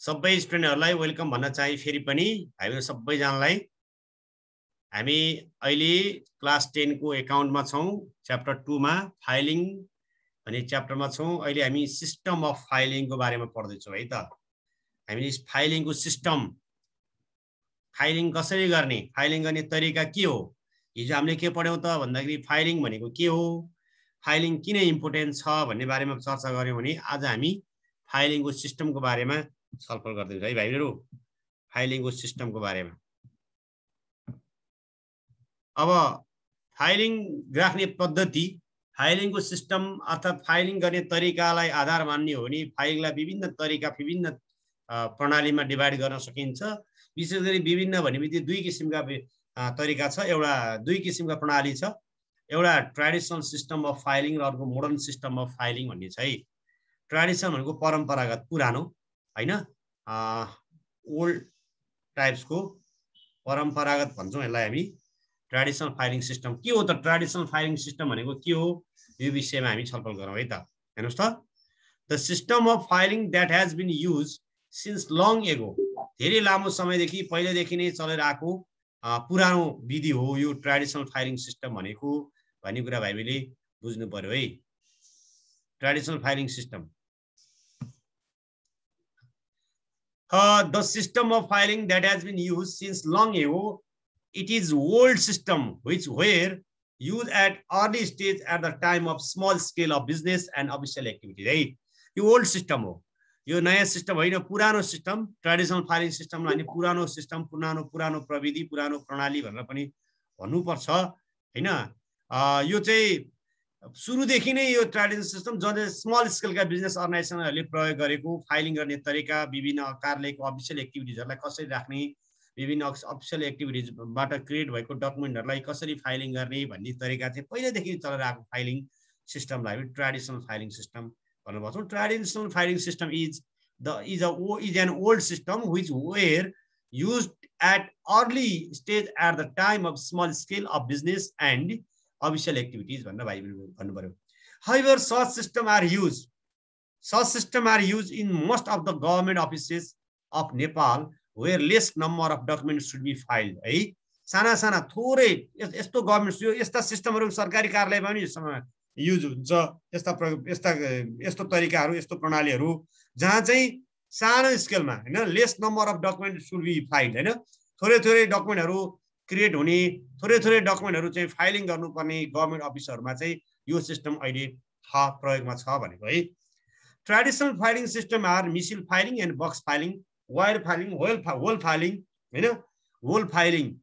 सबै स्टुडेन्टहरुलाई वेलकम भन्न चाहे फेरि पनि हामी सबैजनालाई हामी अहिले क्लास 10 को एकाउन्टमा छौं च्याप्टर 2 मा फाइलिङ भन्ने च्याप्टरमा छौं अहिले हामी सिस्टम अफ फाइलिङ को बारेमा पढ्दै छौं है त हामीले फाइलिङ को सिस्टम फाइलिङ कसरी गर्ने फाइलिङ गर्ने तरिका के हो हिजो हामीले के पढ्यौं त भन्दाखेरि फाइलिङ भनेको के हो फाइलिङ किन इम्पोर्टेन्ट छ भन्ने बारेमा चर्चा गर्यौं भने आज हामी फाइलिङको सिस्टमको बारेमा छलफल गर्दै छौं है भाइहरु फाइलिङको सिस्टमको बारेमा अब फाइलिङ राख्ने पद्धति फाइलिङको सिस्टम अर्थात फाइलिङ गर्ने तरिकालाई आधार मान्ने हो भने फाइलिङलाई विभिन्न तरिका विभिन्न प्रणालीमा डिभाइड गर्न सकिन्छ विशेष गरी विभिन्न भनेपछि दुई किसिमका तरिका छ एउटा दुई किसिमका प्रणाली छ एउटा ट्रेडिसनल सिस्टम अफ फाइलिङ र अर्को मोडर्न सिस्टम अफ फाइलिङ भन्ने छ है ट्रेडिसनल भनेको परम्परागत पुरानो हैन ओल्ड टाइप्सको परम्परागत भन्छौं यसलाई हामी ट्रेडिसनल फाइलिङ सिस्टम के हो त ट्रेडिसनल फाइलिङ सिस्टम भनेको के हो यो विषयमा हामी छलफल गरौँ है त हेर्नुस् त the system of filing that has been used since long ago धेरै लामो समयदेखि पहिलेदेखि नै चलेर आएको पुरानो विधि हो यो ट्रेडिसनल फाइलिङ सिस्टम भनेको भन्ने कुरा भाइले बुझ्नु पर्यो है traditional filing system the system of filing that has been used since long ago it is old system which were used at early stage at the time of small scale of business and official activity right यो old system हो यो नयाँ system होइन पुरानो system traditional filing सिस्टमलाई हामी पुरानो system पुरानो प्रविधि पुरानो प्रणाली भनेर पनि भन्नुपर्छ हैन यो चाहिँ सुरुदेखि नै यो ट्रेडिसनल सिस्टम जसले स्मल स्केलका बिजनेस अर्गनाइजेसनहरूले प्रयोग गरेको फाइलिङ गर्ने तरिका विभिन्न कार्यालयको अफिसियल एक्टिभिटिजहरूलाई कसरी राख्ने विभिन्न अफिसियल एक्टिभिटिजबाट क्रिएट भएको डकुमेन्टहरूलाई कसरी फाइलिङ गर्ने भन्ने तरिका चाहिँ पहिलेदेखि चलेर आएको फाइलिङ सिस्टमलाई ट्रेडिसनल फाइलिङ सिस्टम भन्ने भन्छौँ traditional filing system is an old system which were used at early stage at the time of small scale of business and official activities भन्ने भाइ भन्नु पर्यो however such system are used in most of the government offices of Nepal where less number of documents should be filed है साना साना थोरै यस्तो government यस्ता सिस्टमहरु सरकारी कार्यालयमा पनि युज हुन्छ यस्तो तरिकाहरु यस्तो प्रणालीहरु जहाँ चाहिँ सानो स्केलमा हैन less number of document should be filed हैन थोरै डकुमेन्टहरु क्रिएट हुने थोरै डकुमेन्टहरु चाहिँ फाइलिङ गर्नुपर्ने गभर्नमेन्ट अफिसहरुमा चाहिँ यो सिस्टम अहिले प्रयोगमा छ भनेको है ट्रेडिसनल फाइलिङ सिस्टम आर मिसिल filing and box filing wire filing hole filing हैन hole filing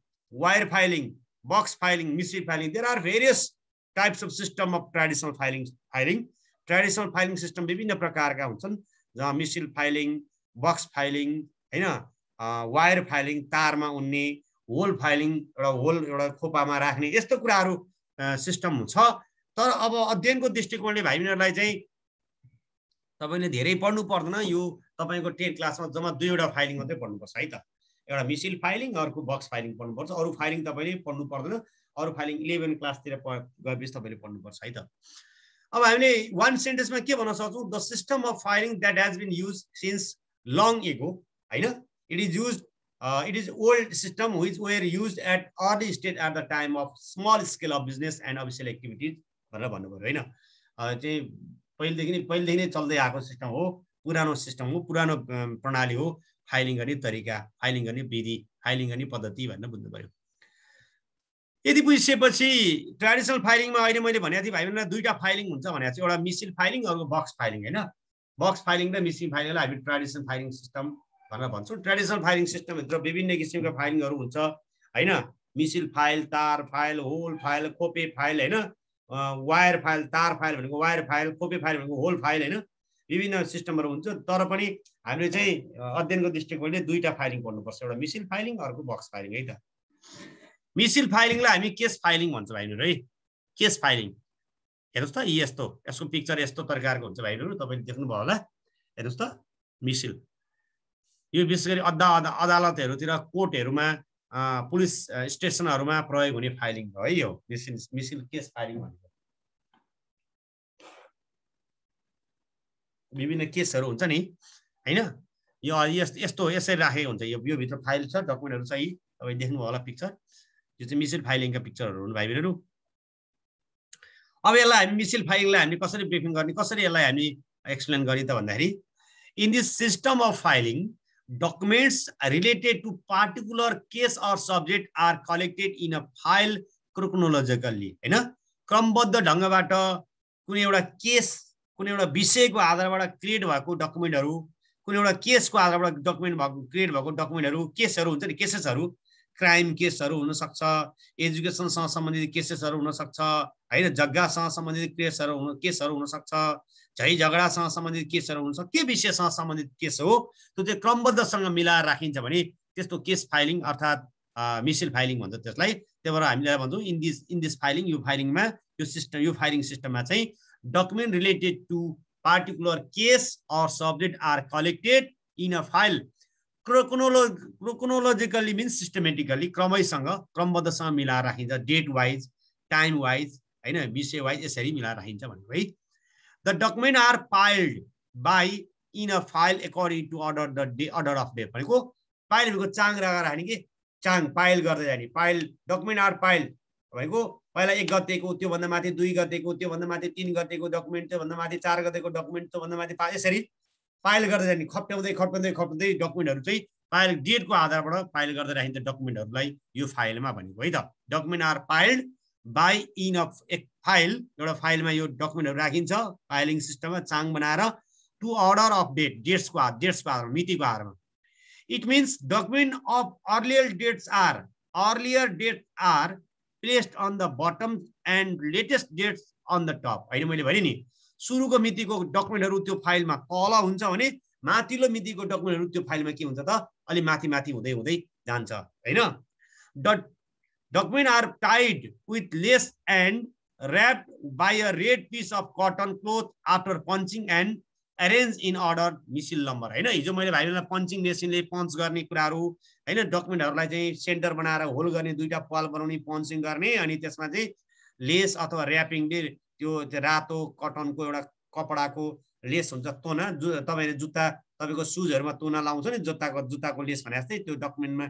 wire filing box filing मिसिल filing there are various types of system of traditional filing traditional filing system विभिन्न प्रकारका हुन्छन् जहाँ मिसिल filing box filing हैन wire filing तारमा उन्ने होल फाइलिङ एउटा खोपामा राख्ने यस्तो कुराहरु सिस्टम छ तर अब अध्ययनको दृष्टिकोणले भाइबहिनीहरुलाई चाहिँ तपाईले धेरै पढ्नु पर्दैन यो तपाईको 10 क्लासमा जम्मा दुईवटा फाइलिङ मात्रै पढ्नु पर्छ है त एउटा मिसिल फाइलिङ अर्को बक्स फाइलिङ पढ्नु पर्छ अरु फाइलिङ तपाईले पढ्नु पर्दैन अरु फाइलिङ 11 क्लासतिर गएपछि तपाईले पढ्नु पर्छ है त अब हामीले वन सेन्टेन्समा के भन्न सक्छौं the system of filing that has been used since long ago हैन it is old system which were used at early stage at the time of small scale of business and official activities भनेर भन्नु पर्यो हैन चाहिँ पहिलेदेखि नै चल्दै आएको सिस्टम हो पुरानो सिस्टम हो पुरानो प्रणाली हो फाइलिङ गर्ने तरिका फाइलिङ गर्ने विधि फाइलिङ गर्ने पद्धति भनेर बुझ्नु पर्यो यदि बुझिसकेपछि ट्रेडिसनल फाइलिङमा अहिले मैले भनेको थिएँ भाइबहिनीलाई दुईटा फाइलिङ हुन्छ भनेको चाहिँ एउटा मिसिल फाइलिङ अर्को बक्स फाइलिङ हैन बक्स फाइलिङ र मिसिल फाइलिङलाई हामी ट्रेडिसनल फाइलिङ सिस्टम भनेर भन्छौं ट्रेडिसनल फाइलिङ सिस्टम भित्र विभिन्न किसिमका फाइलिङहरु हुन्छ हैन मिसिल फाइल तार फाइल होल फाइल खोपे फाइल हैन वायर फाइल तार फाइल भनेको वायर फाइल खोपे फाइल भनेको होल फाइल हैन विभिन्न सिस्टमहरु हुन्छ तर पनि हामीले चाहिँ अध्ययनको दृष्टिकोणले दुईटा फाइलिङ पढ्नुपर्छ एउटा मिसिल फाइलिङ अर्को बक्स फाइलिङ है त मिसिल फाइलिङलाई हामी केस फाइलिङ भन्छ भाइहरु है केस फाइलिङ हेर्नुस् त यसको पिक्चर यस्तो प्रकारको हुन्छ भाइहरु तपाईले देख्नु भयो होला हेर्नुस् त मिसिल यो विशेष गरी अदालतहरुतिर कोर्टहरुमा पुलिस स्टेशनहरुमा प्रयोग हुने फाइलिङ हो है यो मिसिल केस फाइलिङ भनेको विभिन्न केसहरु हुन्छ नि हैन यो यस्तो यसरी राखेको हुन्छ। यो भित्र फाइल छ, डकुमेन्टहरु छ। यी तपाईँ देख्नुभयो होला पिक्चर, यो चाहिँ मिसिल फाइलिङका पिक्चरहरु हुन् भाइ बहिनीहरु। अब यसलाई हामी मिसिल फाइलिङलाई हामीले कसरी ब्रिफिङ गर्ने, कसरी यसलाई हामी एक्सप्लेन गर्ने त भन्दाखेरि, in this system of filing documents related to particular case or subject are collected in a file chronologically, हैन, क्रमबद्ध ढंगबाट कुनै एउटा केस, कुनै एउटा विषयको आधारबाट क्रिएट भएको डकुमेन्टहरु, कुनै एउटा केसको आधारबाट डकुमेन्ट भएको क्रिएट भएको डकुमेन्टहरु, केसहरु हुन्छ नि, केसेसहरु, क्राइम केसहरु हुन सक्छ, एजुकेसनसँग सम्बन्धित केसेसहरु हुन सक्छ, हैन, जग्गासँग सम्बन्धित केसहरु हुन सक्छ, झै झगडासँग सम्बन्धित केसहरु हुन्छ, के विषयसँग सम्बन्धित केस हो त्यो चाहिँ क्रमबद्धसँग मिलाएर राखिन्छ भने त्यस्तो केस फाइलिङ अर्थात मिसिल फाइलिङ भन्छ त्यसलाई। त्यही भएर हामीले भन्छौँ इन दिस फाइलिङ, यो फाइलिङमा, यो फाइलिङ सिस्टममा चाहिँ document related to particular case or subject are collected in a file chronologically means systematically, क्रमबद्धसँग मिलाएर राखिन्छ, डेट वाइज, टाइम वाइज, हैन, विषय वाइज यसरी मिलाएर राखिन्छ भनेको है। The document are filed by in a file according to order of day भनेको फाइल भनेको चाङ लगाएर हानि के, चाङ फाइल गर्दै जाने, फाइल डकुमेन्ट आर फाइल भनेको पहिला 1 गतेको, त्यो भन्दा माथि 2 गतेको, त्यो भन्दा माथि 3 गतेको डकुमेन्ट, त्यो भन्दा माथि 4 गतेको डकुमेन्ट, त्यो भन्दा माथि 5, यसरी फाइल गर्दै जाने, खप्ट्याउँदै डकुमेन्टहरु चाहिँ फाइल डेटको आधारबाट फाइल गर्दै राखिन्छ डकुमेन्टहरुलाई यो फाइलमा भनेको है त। Document are filed by in of एक फाइल, एउटा फाइलमा यो डकुमेन्टहरु राखिन्छ फाइलिङ सिस्टममा चाङ बनाएर, टु अर्डर अफ डेट, डेट्सको आधारमा, मितिको आधारमा। It means document of earlier dates are placed on the bottom and latest dates on the top, हैन, मैले भने नि सुरुको मितिको डकुमेन्टहरु त्यो फाइलमा तल हुन्छ भने माथिल्लो मितिको डकुमेन्टहरु त्यो फाइलमा के हुन्छ त, अलि माथि हुँदै जान्छ, हैन। Documents are tied with lace and wrapped by a red piece of cotton cloth after punching and arranged in order missile number, हैन। हिजो मैले भाइलाई पञ्चिङ मेसिनले पञ्च गर्ने कुराहरु, हैन, डकुमेन्टहरुलाई चाहिँ सेन्टर बनाएर होल गर्ने, दुईटा पाल बनाउने, पञ्चिङ गर्ने, अनि त्यसमा चाहिँ लेस अथवा र्यापिङले त्यो रातो कटनको एउटा कपडाको लेस हुन्छ, तोना, तपाईले जुत्ता, तपाईको सुजहरुमा तोना लाउँछ नि, जुत्ताको लेस भने जस्तै त्यो डकुमेन्टमा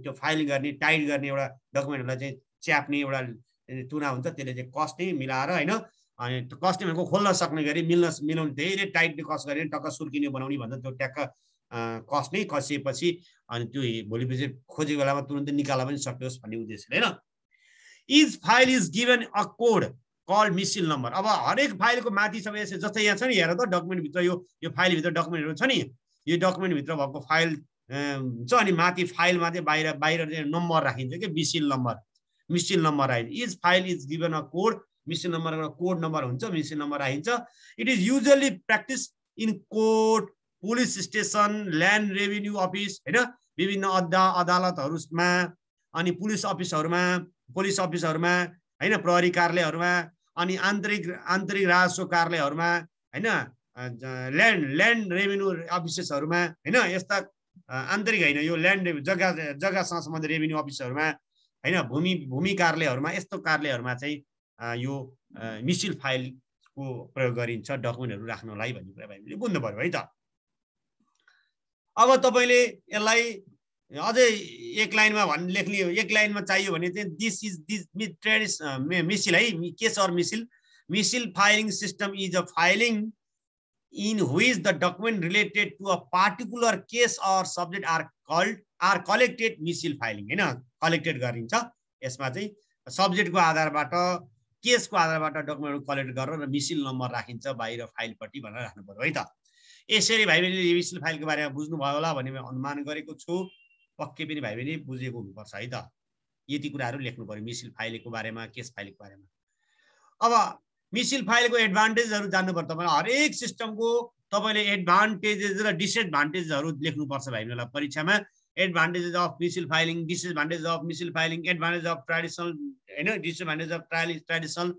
त्यो फाइल गर्ने, टाइट गर्ने एउटा डकुमेन्टहरुलाई चाहिँ च्याप्ने एउटा तुना हुन्छ, त्यसले चाहिँ कस्ने मिलाएर, हैन, अनि त्यो कस्ने भनेको खोल्न सक्ने गरी मिलाउने, धेरै टाइटली कस गरे टक्क सुर्किने बनाउने भन्दा त्यो ट्याक्क कस्ने, कसिएपछि अनि त्यो भोलिपछि खोजेको बेलामा तुरुन्तै निकाल्न पनि सकियोस् भन्ने उद्देश्यले, हैन। Each file is given a code called मिसिल नम्बर। अब हरेक फाइलको माथि सब यसो, जस्तै यहाँ छ नि, हेर त डकुमेन्ट भित्र यो फाइल भित्र डकुमेन्टहरु छ नि, यो डकुमेन्ट भित्र भएको फाइल छ, अनि माथि फाइलमा चाहिँ बाहिर चाहिँ नम्बर राखिन्छ के, मिसिल नम्बर राखिन्छ। Each file is given a code, missile number एउटा कोड नम्बर हुन्छ, मिसिल नम्बर राखिन्छ। It is usually practice in court, police station, land revenue office, हैन, विभिन्न अदालतहरुमा, अनि पुलिस अफिसहरुमा, हैन, प्रहरी कार्यालयहरुमा, अनि आन्तरिक राजस्व कार्यालयहरुमा, हैन, ल्यान्ड रेभिन्यू अफिसेसहरुमा, हैन, यस्ता आन्तरिक हैन, यो ल्यान्ड जग्गासँग सम्बन्धित रेभिन्यू अफिसहरुमा, हैन, भूमि कार्यालयहरुमा, यस्तो कार्यालयहरुमा चाहिँ यो मिसिल फाइलको प्रयोग गरिन्छ डकुमेन्टहरु राख्नलाई भन्ने कुरा हामीले बुझ्नु पर्यो है त। अब तपाईले यसलाई अझै एक लाइनमा लेख्ने, एक लाइनमा चाहियो भने चाहिँ दिस मिसिल है, केस अर मिसिल filing system is a filing in which the document related to a particular case or subject are collected missile filing, हैन, कलेक्टेड गरिन्छ। यसमा चाहिँ सब्जेक्टको आधारबाट, केसको आधारबाट डकुमेन्टहरु कलेक्ट गरेर र मिसिल नम्बर राखिन्छ बाहिर फाइलपट्टि भनेर राख्नु पर्यो है त। यसरी भाइ बहिनीले मिसिल फाइलको बारेमा बुझ्नु भयो होला भन्ने म अनुमान गरेको छु, पक्कै पनि भाइ बहिनी बुझेको हुनुपर्छ है त। यति कुराहरु लेख्नु पर्यो मिसिल फाइलको बारेमा, केस फाइलको बारेमा। अब मिसिल फाइलको एडभान्टेजहरु जान्नु पर्छ तपाईले, हरेक सिस्टमको तपाईले एडभान्टेजेस र डिसएडभान्टेजहरु लेख्नुपर्छ भाइ बहिनीलाई परीक्षामा। एडभान्टेजेस अफ मिसिल फाइलिङ, डिसएडभान्टेज अफ मिसिल फाइलिङ, एडभान्टेज अफ ट्रेडिसनल, हैन, डिसएडभान्टेज अफ ट्रेडिसनल,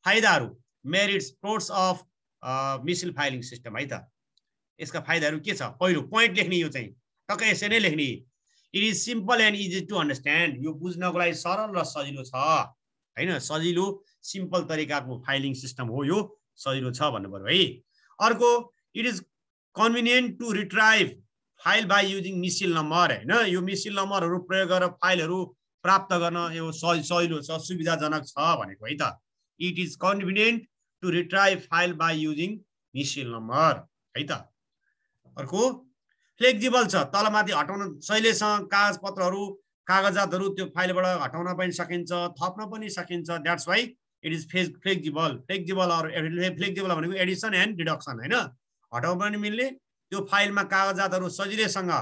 फाइदाहरु, मेरिट्स, प्रोस अफ मिसिल फाइलिङ सिस्टम है त। यसका फाइदाहरु के छ, पहिलो पोइन्ट लेख्ने, यो चाहिँ टक्क यसै नै लेख्ने। It is simple and easy to understand, यो बुझ्नको लागि सरल र सजिलो छ, हैन, सजिलो सिम्पल तरिकाको फाइलिङ सिस्टम हो यो, सजिलो छ भन्नु पर्यो है। अर्को, it is convenient to retrieve file by using मिसिल नम्बर हैन यो मिसिल नम्बरहरू प्रयोग गरेर फाइलहरू प्राप्त गर्न यो सजिलो छ सुविधाजनक छ भनेको है त it is convenient to retrieve file by using मिसिल नम्बर है त अर्को फ्लेक्सिबल छ तलमाथि हटाउन सहिलेसँग कागजपत्रहरू कागजातहरू त्यो फाइलबाट हटाउन पनि सकिन्छ थप्न पनि सकिन्छ that's why it is flexible flexible भनेको एडिसन एन्ड डिडक्सन हैन हटाउन पनि मिल्ने त्यो फाइलमा कागजातहरू सजिलैसँग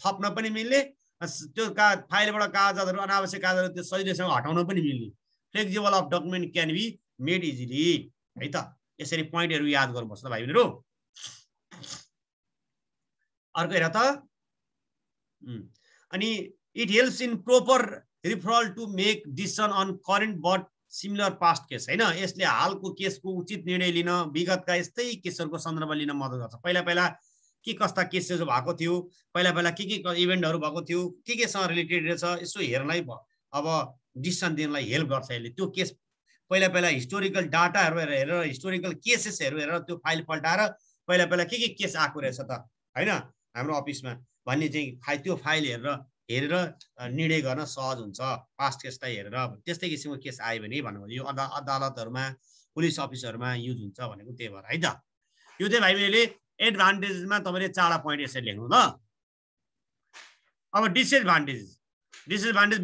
थप्न पनि मिल्ने त्यो फाइलबाट कागजातहरू अनावश्यक कागजातहरू त्यो सजिलैसँग हटाउन पनि मिल्ने flexible of document can be made easily है त यसरी पोइन्टहरू याद गर्नुपर्छ भाइ बहिनीहरु अर्को हेर त अनि it helps in proper referral to make decision on current but similar past case हैन यसले हालको केसको उचित निर्णय लिन विगतका यस्तै केसहरूको सन्दर्भ लिन मद्दत गर्छ पहिला पहिला के कस्ता केसेस भएको थियो पहिला पहिला के इभेन्टहरू भएको थियो के सँग रिलेटेड रहेछ यसो हेर्नलाई अब डिसिसन दिनलाई हेल्प गर्छ यसले त्यो केस पहिला पहिला हिस्टोरिकल डाटाहरू हेरेर हिस्टोरिकल केसेसहरू हेरेर त्यो फाइल पल्टाएर पहिला पहिला के केस आएको रहेछ त हैन हाम्रो अफिसमा भन्ने चाहिँ त्यो फाइल हेरेर निर्णय गर्न सहज हुन्छ पास्ट केसलाई हेरेर त्यस्तै किसिमको केस आयो भने भन्नु यो अदालतहरुमा पुलिस अफिसहरुमा युज हुन्छ भनेको त्यही भएर है त यो चाहिँ भाइ बहिनीले एडभान्टेजमा तपाईले 4 पोइन्ट यसरी लेख्नु ल अब डिसएडभान्टेज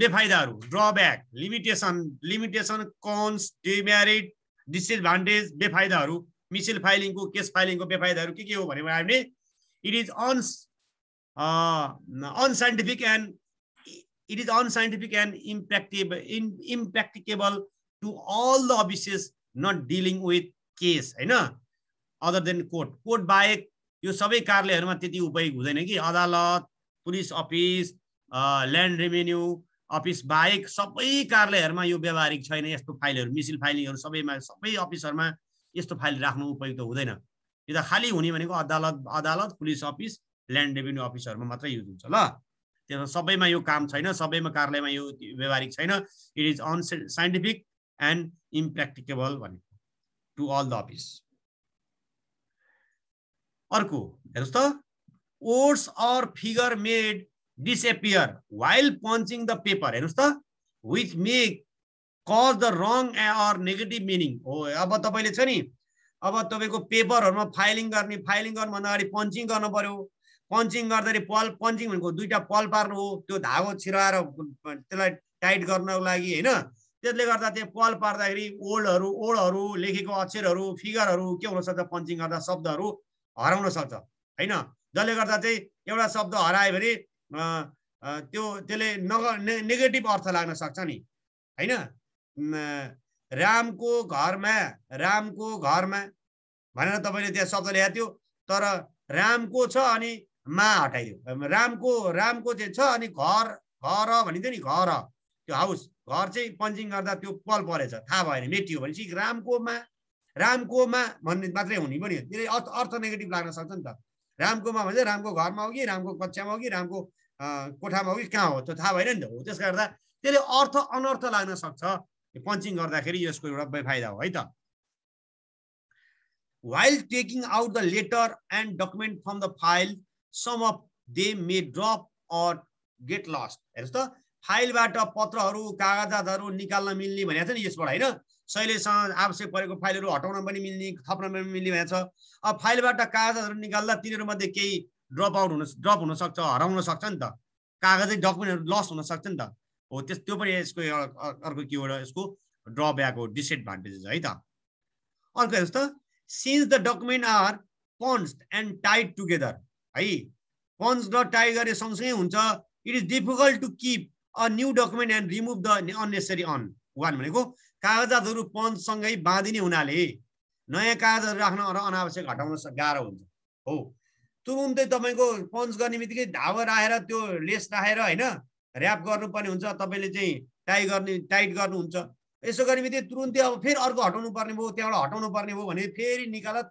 बेफाइदाहरू drawback limitation cons demerit disadvantage बेफाइदाहरू मिसिल फाइलिङको केस फाइलिङको बेफाइदाहरू के हो भने हामीले it is unscientific and impracticable to all the offices not dealing with case हैन other than कोर्ट बाहेक यो सबै कार्यालयहरुमा त्यति उपयोग हुँदैन कि अदालत police office land revenue office बाहेक सबै कार्यालयहरुमा यो व्यावहारिक छैन यस्तो फाइलहरु मिसिल फाइलिङहरु सबै अफिसहरुमा यस्तो फाइल राख्नु उपयुक्त हुँदैन यो त खाली हुने भनेको अदालत पुलिस अफिस ल्यान्ड रेभेन्यू अफिसहरुमा मात्र युज हुन्छ ल त्यसमा सबैमा यो काम छैन सबैमा कार्यालयमा यो व्यावहारिक छैन it is unscientific and impracticable भनेको टु अल द अफिस अर्को हेर्नुस् त words or figure made disappear while punching the paper हेर्नुस् त which may cause the wrong or negative meaning हो अब तपाईले छ नि अब तपाईको पेपरहरुमा फाइलिङ गर्न भन्दा अगाडि पञ्चिङ गर्न पर्यो पञ्चिङ गर्दाखेरि पञ्चिङ भनेको दुईटा पल पार्नु हो त्यो धागो छिराएर त्यसलाई टाइट गर्नको लागि हैन त्यसले गर्दा त्यो पल पार्दाखेरि ओडहरु लेखेको अक्षरहरु फिगरहरु के हुन सक्छ पञ्चिङ गर्दा शब्दहरु हराउन सक्छ हैन जसले गर्दा चाहिँ एउटा शब्द हरायो भने त्यसले नेगेटिभ अर्थ लाग्न सक्छ नि हैन रामको घरमा भनेर तपाईले त्यहाँ शब्द लेखेको थियो तर रामको छ अनि मा हटाइदियो रामको चाहिँ छ अनि घर भनिदियो नि घर त्यो हाउस घर चाहिँ पञ्चिङ गर्दा त्यो पल परेछ थाहा भएन मेटियो भनेपछि रामकोमा भन्ने मात्रै हुने पनि त्यसले अर्थ नेगेटिभ लाग्न सक्छ नि त रामकोमा भन्छ रामको घरमा हो कि रामको कक्षामा हो कि रामको कोठामा हो कि कहाँ हो त्यो थाहा भएन नि त हो त्यसले गर्दा त्यसले अर्थ अनर्थ लाग्न सक्छ पञ्चिङ गर्दाखेरि यसको एउटा बेफाइदा हो है त while taking out the letter and document from the file some of them may drop or get lost हेर्नुस् त फाइलबाट पत्रहरु कागजातहरु निकाल्न मिल्ने भनेको छ नि यसबाट हैन शैलीसँग आवश्यक परेको फाइलहरु हटाउन पनि मिल्ने थप्न पनि मिल्ने भनेको छ अब फाइलबाट कागजातहरु निकाल्दा तिनीहरु मध्ये केही ड्रप हुन सक्छ हराउन सक्छ नि त कागजै डकुमेन्टहरु लस हुन सक्छ नि त हो त्यो पनि यसको अर्को कीवर्ड यसको ड्रब्याक हो डिसएडभान्टेज है त अर्को हेर्नुस् त since the document are punched and tied together है punched र tie गरे सँगसँगै हुन्छ it is difficult to keep a new document and remove the unnecessary one भनेको कागजातहरु पञ्च सँगै बाँधिने हुनाले नयाँ कागजहरु राख्न र अनावश्यक हटाउन गाह्रो हुन्छ हो तुरुन्तै तपाईको पञ्च गर्ने बित्तिकै धागो राखेर त्यो लेस राखेर हैन र्याप गर्नुपर्ने हुन्छ तपाईले चाहिँ टाइट गर्नुहुन्छ यसो गर्ने बित्तिकै तुरुन्तै अब फेरि अर्को हटाउनु पर्ने भयो त्यहाँबाट हटाउनु पर्ने भयो भने फेरि निकाल्दा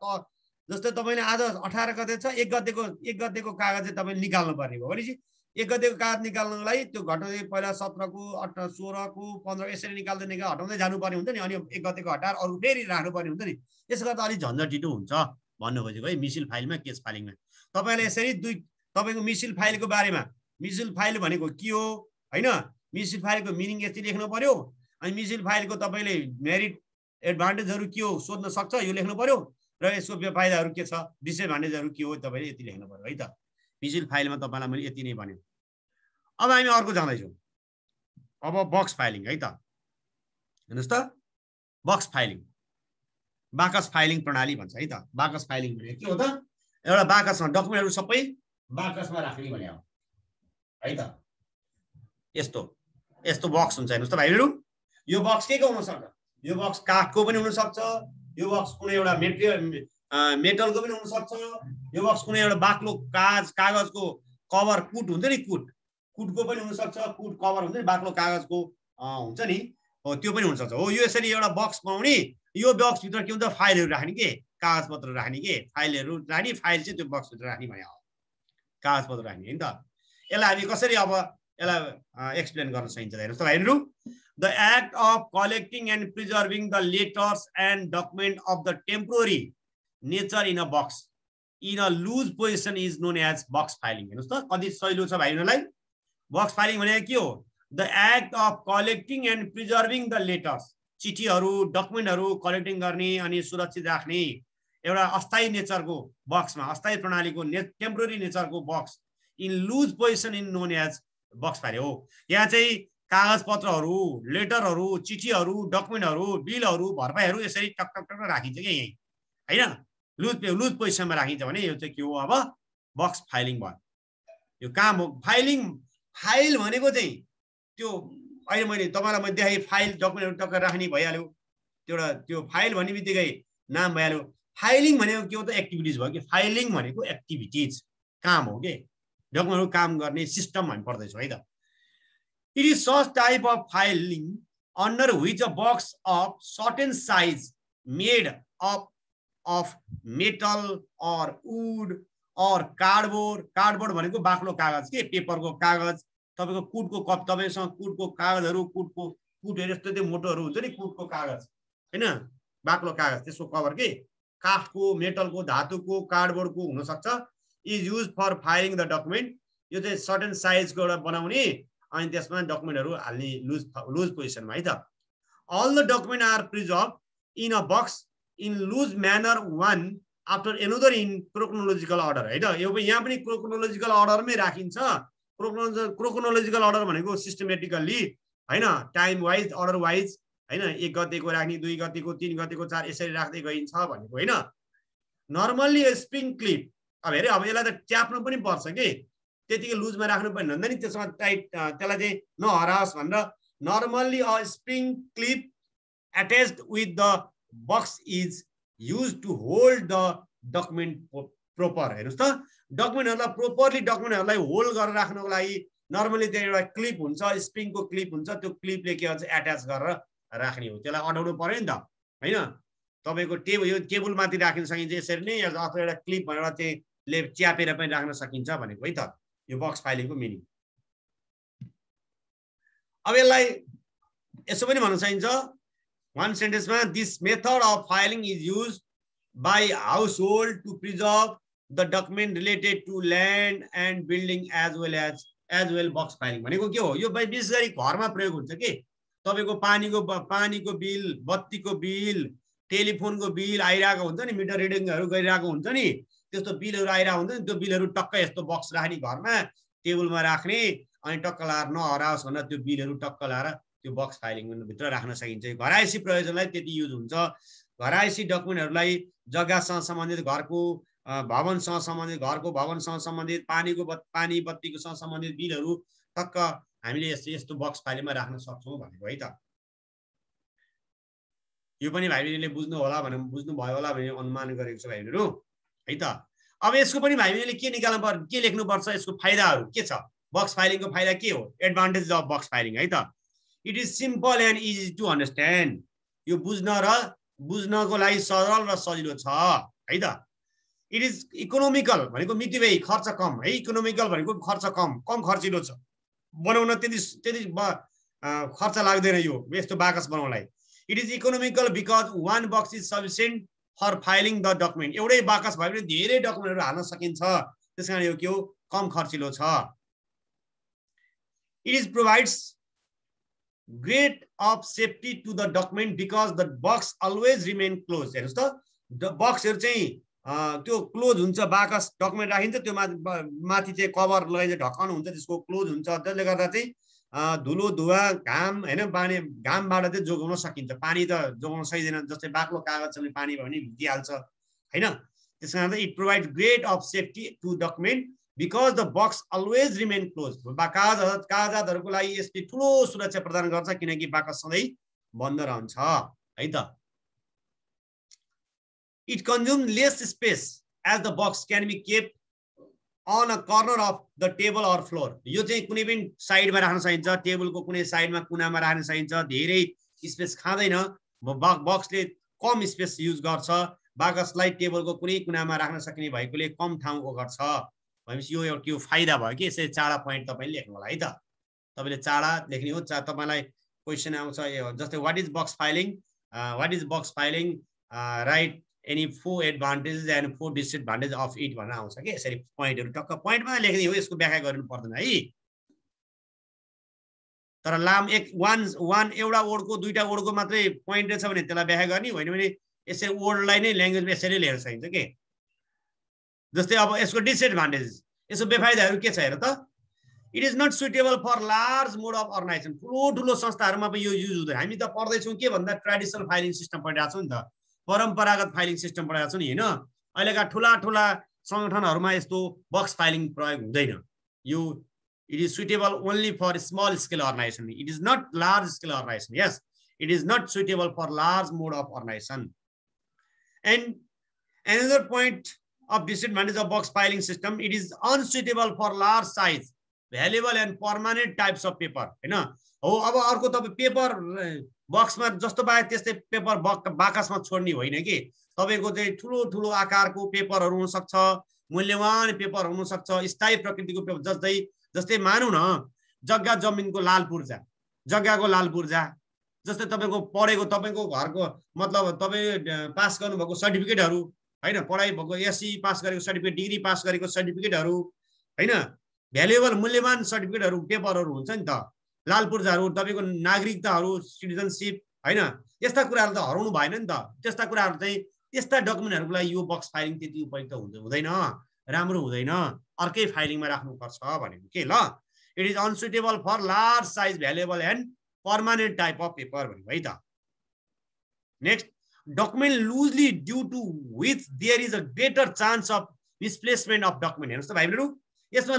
जस्तै तपाईले आज 18 गते छ 1 गतेको कागज चाहिँ तपाईले निकाल्नु पर्ने भयो भनेपछि 1 गतेको कागज निकाल्नको लागि त्यो घटाउँदै पहिला 17 को 18 16 को 15 यसरी निकाल्दै हटाउँदै जानुपर्ने हुन्छ नि अनि 1 गतेको हटाएर अरु फेरि राख्नुपर्ने हुन्छ नि यसो गर्दा अलि झन्झटिलो हुन्छ भन्नु खोजेको है मिसिल फाइलमा केस फाइलिङमा तपाईले यसरी तपाईको मिसिल फाइलको बारेमा मिसिल फाइल भनेको के हो हैन मिसिल फाइलको मिनिङ यति लेख्नु पर्यो अनि मिसिल फाइलको तपाईले मेरिट एडभान्टेजहरु के हो सोध्न सक्छ यो लेख्नु पर्यो र यसको बेफाइदाहरु के छ डिसएडभान्टेजहरु के हो तपाईले यति लेख्नु पर्यो है त मिसिल फाइलमा तपाईलाई मैले यति नै भने अब हामी अर्को जाँदै छौं अब बक्स फाइलिङ है त हेर्नुस् त बक्स फाइलिङ बाकस फाइलिङ प्रणाली भन्छ है त बाकस फाइलिङ भने के हो त एउटा बाकसमा डकुमेन्टहरु सबै बाकसमा राख्ने भने हो है त यस्तो यस्तो बक्स हुन्छ हेर्नुस् त भाइहरु यो बक्स के हुन सक्छ यो बक्स काठको पनि हुन सक्छ यो बक्स कुनै एउटा मेटलको पनि हुन सक्छ यो बक्स कुनै एउटा बाक्लो कागजको कभर कुट हुन्छ नि कुटको पनि हुन सक्छ कुट कभर हुन्छ नि बाक्लो कागजको हुन्छ नि हो त्यो पनि हुन सक्छ हो यो यसरी एउटा बक्स बनाउने यो बक्स भित्र के हुन्छ फाइलहरु राख्ने के कागजपत्र राख्ने के फाइलहरु राख्ने फाइल चाहिँ त्यो बक्स भित्र राख्ने भने हो कागजपत्र राख्ने हैन त यसलाई हामी कसरी अब यसलाई एक्सप्लेन गर्न सकिन्छ हेर्नुस् त भाइहरु The act of collecting and preserving the letters and document of the temporary nature in a box in a loose position is known as box filing. हेर्नुस् त कति सजिलो छ भाइहरुलाई box filing भनेको के हो The act of collecting and preserving the letters चिठीहरु डकुमेन्टहरु कलेक्टिङ गर्ने अनि सुरक्षित राख्ने एउटा अस्थायी नेचरको बक्समा अस्थायी प्रणालीको टेम्पररी नेचरको box in loose position in known as box file हो यहाँ चाहिँ कागजपत्रहरु लेटरहरु चिठीहरु डकुमेन्टहरु बिलहरु भरपाईहरु यसरी टक टक टक राखिन्छ के यही हैन लूज पोजिसनमा राखिन्छ भने यो चाहिँ के हो अब बक्स फाइलिङ भयो यो काम हो फाइल भनेको चाहिँ त्यो अहिले मैले तपाईलाई मैले देखाए फाइल डकुमेन्टहरु टक्क राख्ने भइहाल्यो त्यो फाइल भन्ने बित्तिकै नाम भइहाल्यो फाइलिङ भनेको के हो त एक्टिभिटिज भयो के फाइलिङ भनेको एक्टिभिटिज काम हो के डकुमेन्टहरु काम गर्ने सिस्टम हामी पढ्दै छौं है त It is such type of filing under which a box of certain size made up of metal or wood or cardboard भनेको बाक्लो कागज के पेपरको कागज तपाईको कुटको कप तपाईसँग कुटको कागजहरु कुटहरु यस्तो त्यो मोटोहरु हुन्छ नि कुटको कागज हैन बाक्लो कागज त्यसको कभर के काठको मेटलको धातुको कार्डबोर्डको हुन सक्छ is used for filing the document यो चाहिँ सर्टेन साइजको एउटा बनाउने अनि त्यसमा डकुमेन्टहरु हाल्ने लूज पोजिसनमा है त all the documents are preserved in a box in loose manner one after another in chronological order है त यो यहाँ पनि chronological orderमै राखिन्छ chronological order भनेको सिस्टमेटिकली हैन टाइम वाइज अर्डर वाइज हैन 1 गतेको राख्ने 2 गतेको 3 गतेको 4 यसरी राख्दै गइन्छ भनेको हैन नर्मली स्प्रिङ क्लिप अब हेरे अब यसलाई त च्याप्नु पनि पर्छ के त्यतिकै लुजमा राख्नु पर्ने हुन्छ नि त्यसमा टाइट त्यसलाई चाहिँ नहराओस् भनेर normally a spring clip attached with the box is used to hold the document proper हेर्नुस् त डकुमेन्टहरुलाई प्रोपरली डकुमेन्टहरुलाई होल्ड गरेर राख्नको लागि नर्मली त्यहाँ एउटा क्लिप हुन्छ स्प्रिङको क्लिप हुन्छ त्यो क्लिपले के भन्छ अट्याच गरेर राख्ने हो त्यसलाई अडाउनु पर्यो नि त हैन तपाईको टेबल यो टेबल माथि राख्न सकिन्छ यसरी नै अथवा एउटा क्लिप भनेर चाहिँ ले च्यापेर पनि राख्न सकिन्छ भनेको है त यो बक्स फाइलिङको मिनिङ अब यसलाई यसो पनि भन्न सकिन्छ one sentence this method of filing is used by household to preserve the document related to land and building as well box filing भनेको के हो यो विशेष गरी घरमा प्रयोग हुन्छ के तपाईको पानीको बिल बत्तीको बिल टेलिफोनको बिल आइराको हुन्छ नि मिटर रिडिङहरु गरिराको हुन्छ नि त्यस्तो बिलहरु आइराको हुन्छ नि त्यो बिलहरु टक्क यस्तो बक्स राख्ने घरमा टेबलमा राख्ने अनि टक्क लाएर नहराओस् भनेर त्यो बिलहरु टक्क लाएर त्यो बक्स फाइलिङ भित्र राख्न सकिन्छ घरायसी प्रयोजनलाई त्यति युज हुन्छ घरायसी डकुमेन्टहरुलाई जग्गासँग सम्बन्धित घरको भवनसँग सम्बन्धित घरको भवनसँग सम्बन्धित पानी बत्तीकोसँग सम्बन्धित बिलहरु टक्क हामीले यस्तो बक्स फाइलिङमा राख्न सक्छौं भनेको है त यो पनि भाइबीले बुझ्नु होला भने बुझ्नु भयो होला भने अनुमान गरेको छ भाइबीहरु है त अब यसको पनि भाइबीले के निकाल्नु पर्छ के लेख्नु पर्छ यसको फाइदाहरु के छ बक्स फाइलिङको फाइदा के हो एडभान्टेज अफ बक्स फाइलिङ है त it is simple and easy to understand यो बुझ्नको लागि सरल र सजिलो छ है त इट इज इकोनोमिकल भनेको मितिव्ययी खर्च कम है इकोनोमिकल भनेको खर्च कम खर्चिलो छ बनाउन त्यति खर्च लाग्दैन यो यस्तो बाकस बनाउनलाई it is economical because one box is sufficient for filing the document एउटै बाकस भयो भने धेरै डकुमेन्टहरु हाल्न सकिन्छ त्यसकारण यो के हो कम खर्चिलो छ। It is provides great of safety to the document because the box always remain closed. हेर्नुस् त बक्सहरु चाहिँ त्यो क्लोज हुन्छ, बाकस डकुमेन्ट राखिन्छ, त्यो माथि चाहिँ कभर लगाइन्छ, ढक्कन हुन्छ, त्यसको क्लोज हुन्छ, त्यसले गर्दा चाहिँ धुलो धुवा घाम हैन पानी घामबाट चाहिँ जोगाउन सकिन्छ। पानी त जोगाउन सकिदैन, जस्तै बाक्लो कागजले पानी भयो भने भिजिहाल्छ हैन। त्यसकारण it provides great of safety to document because the box always remain closed. कागजातहरुको लागि यसले ठूलो सुरक्षा प्रदान गर्छ किनकि बाकस सधैं बन्द रहन्छ है त। It consumes less space as the box can be kept on a corner of the table or floor. यो चाहिँ कुनै पनि साइडमा राख्न सकिन्छ, टेबलको कुनै साइडमा कुनामा राख्न सकिन्छ, धेरै स्पेस खाँदैन। बक्सले कम स्पेस युज गर्छ, बाकसलाई टेबलको कुनै कुनामा राख्न सकिने भएकोले कम ठाउँको गर्छ। भनेपछि यो एउटा के फाइदा भयो कि यसै चाडा पॉइन्ट तपाईले लेख्नु होला है त। तपाईले चाडा लेख्ने हो, तपाईलाई क्वेशन आउँछ जस्तै what is box filing, right any 4 advantages and 4 disadvantage of it भनेर आउँछ के। यसरी पॉइन्टहरु टक्क पॉइन्टमा लेख्ने हो, यसको व्याख्या गर्नु पर्दैन है। तर लाम वान एउटा वर्डको दुईटा वर्डको मात्रै पॉइन्ट छ भने त्यसलाई व्याख्या गर्ने होइन भने यसरी वर्डलाई नै ल्याङ्ग्वेजमा यसरी लेख्न सकिन्छ के। जस्तै अब यसको डिसएडभान्टेज, यसको बेफाइदाहरू के छ हेर त। It is not suitable for large mode of organisation. ठुलो संस्थाहरूमा पनि यो युज हुँदैन। हामी त पढ्दैछौँ के भन्दा ट्रेडिसनल फाइलिङ सिस्टम पढिरहेको छौँ नि त, परम्परागत फाइलिङ सिस्टम पढिरहेको छौँ नि हैन। अहिलेका ठुला संगठनहरूमा यस्तो बक्स फाइलिङ प्रयोग हुँदैन। यो it is suitable only for small scale organisation, it is not large scale organisation. Yes, it is not suitable for large mode of organisation. And another point of disadvantage of box filing system, it is unsuitable for large size, valuable and permanent types of paper हैन। हो अब अर्को तपाई paper बक्समा जस्तो पाए त्यस्तै paper बाकसमा छोड्ने होइन कि। तपाईको चाहिँ ठुलो आकारको पेपरहरु हुन सक्छ, मूल्यवान पेपर हुन सक्छ, स्थायी प्रकृतिको पेपर जस्तै मानौ न जग्गा जमिनको लाल पूर्जा, जग्गाको लाल पूर्जा, जस्तै तपाईको पढेको तपाईको घरको मतलब तपाई पास गर्नु भएको सर्टिफिकेटहरु हैन, पढाइ भएको एससी पास गरेको सर्टिफिकेट, डिग्री पास गरेको सर्टिफिकेटहरु हैन, भ्यालुएबल मूल्यवान सर्टिफिकेटहरु पेपरहरु हुन्छ नि त, लाल पूर्जाहरु, तपाईको नागरिकताहरु, सिटिजनशिप हैन, यस्ता कुराहरु त हराउनु भएन नि त। त्यस्ता कुराहरु चाहिँ त्यस्ता डकुमेन्टहरुको लागि यो बक्स फाइलिङ त्यति उपयुक्त हुँदैन, राम्रो हुँदैन, अर्कै फाइलिङमा राख्नुपर्छ भनेको के ल। It is unsuitable for large size, valuable and permanent type of paper भनेको है त। Next, document loosely due to which there is a greater chance of misplacement of document। हेर्नुस् त भाइ बहिनीहरु, यसमा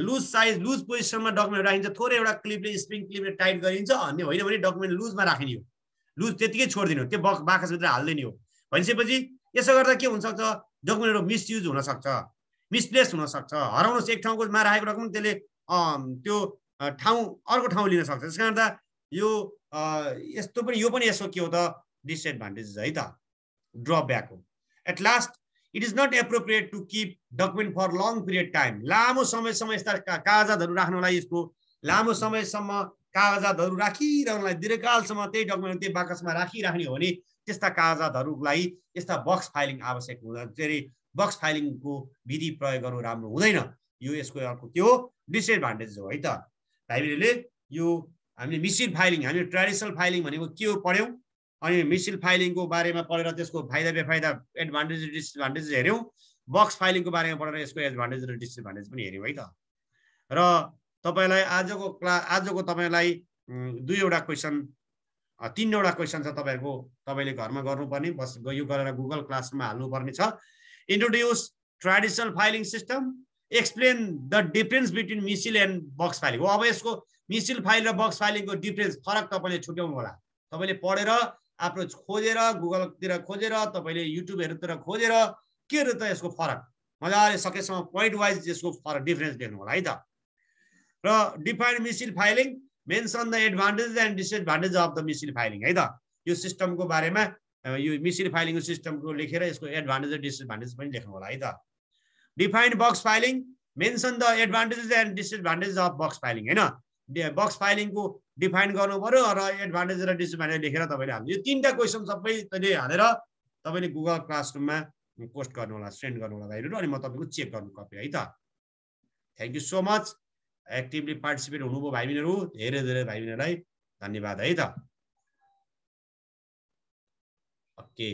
लुज साइज लुज पोजिसनमा डकुमेन्ट राखिन्छ, थोरै एउटा क्लिपले स्प्रिङ क्लिपले टाइट गरिन्छ, अन्य होइन भने डकुमेन्ट लुजमा राखिने हो, लुज त्यतिकै छोड्दिनु हो, त्यो बाकसभित्र हाल्दिने हो। भनिसकेपछि यसो गर्दा के हुन्छ त डकुमेन्टहरु मिसयुज हुन सक्छ, मिसप्लेस हुन सक्छ, हराउनुस् एक ठाउँकोमा राखेको डकुमेन्ट त्यसले त्यो ठाउँ अर्को ठाउँ लिन सक्छ। त्यसकारण त यो यस्तो पनि यो पनि यसो के हो त डिसएडभान्टेज है त, ड्रब्याक हो। At last, it is not appropriate to keep document for long period time. लामो समयसम्म यस्ता कागजातहरु राख्नलाई, यसको लामो समयसम्म कागजातहरु राखिरहनलाई, दीर्घकालसम्म त्यही डकुमेन्ट त्यही बाकसमा राखिराख्ने हो भने त्यस्ता कागजातहरुलाई यस्ता बक्स फाइलिङ आवश्यक हुँदैन, त्यसरी बक्स फाइलिङको विधि प्रयोग गर्नु राम्रो हुँदैन। यो यसको अर्को के हो डिसएडभान्टेज हो है त। भाइबीले यो हामीले मिसिल फाइलिङ, हामीले ट्रेडिसनल फाइलिङ भनेको के हो पढ्यौं, अनि मिसिल फाइलिङको बारेमा पढेर त्यसको फाइदा बेफाइदा एडभान्टेज डिसएडभान्टेज हेर्यौं, बक्स फाइलिङको बारेमा पढेर यसको एडभान्टेज र डिसएडभान्टेज पनि हेर्यौं है त। र तपाईलाई आजको तपाईलाई दुईवटा क्वेशन तीनवटा क्वेशन छ तपाईहरुको, तपाईले घरमा गर्नुपर्ने, बस यो गरेर गुगल क्लासरुममा हाल्नुपर्ने छ। Introduce traditional filing system, explain the difference between मिसिल एन्ड बक्स फाइलिङ। हो अब यसको मिसिल फाइल र बक्स फाइलिङको डिफरेन्स फरक तपाईले छुट्याउनु होला। तपाईले पढेर आफ्नो खोजेर गुगलतिर खोजेर तपाईले युट्युबहरुतिर खोजेर के हो त यसको फरक मजाले सकेसम्म पोइन्ट वाइज यसको फरक डिफरेन्स देख्नु होला है त। र define missile filing, mention the advantages and disadvantage of the missile filing है त। यो सिस्टमको बारेमा यो मिसिल फाइलिङको सिस्टमको लेखेर यसको एडभान्टेज र डिसएडभान्टेज पनि लेख्नु होला है त। Define box filing, mention the advantages and disadvantage of box filing हैन। बक्स फाइलिङको डिफाइन गर्नु पर्यो र एडभान्टेज र डिसएडभान्टेज लेखेर तपाईले हाल्नु। यो तीनटा क्वेशन सबै तैले हालेर तपाईले गुगल क्लासरुममा पोस्ट गर्नु होला, सेन्ड गर्नु होला भाइहरु, अनि म तपाईको चेक गर्नु कपी है त। Thank you so much actively participate हुनुभयो भाइ बहिनीहरू धेरै धेरै भाइ बहिनीहरूलाई धन्यवाद है त ओके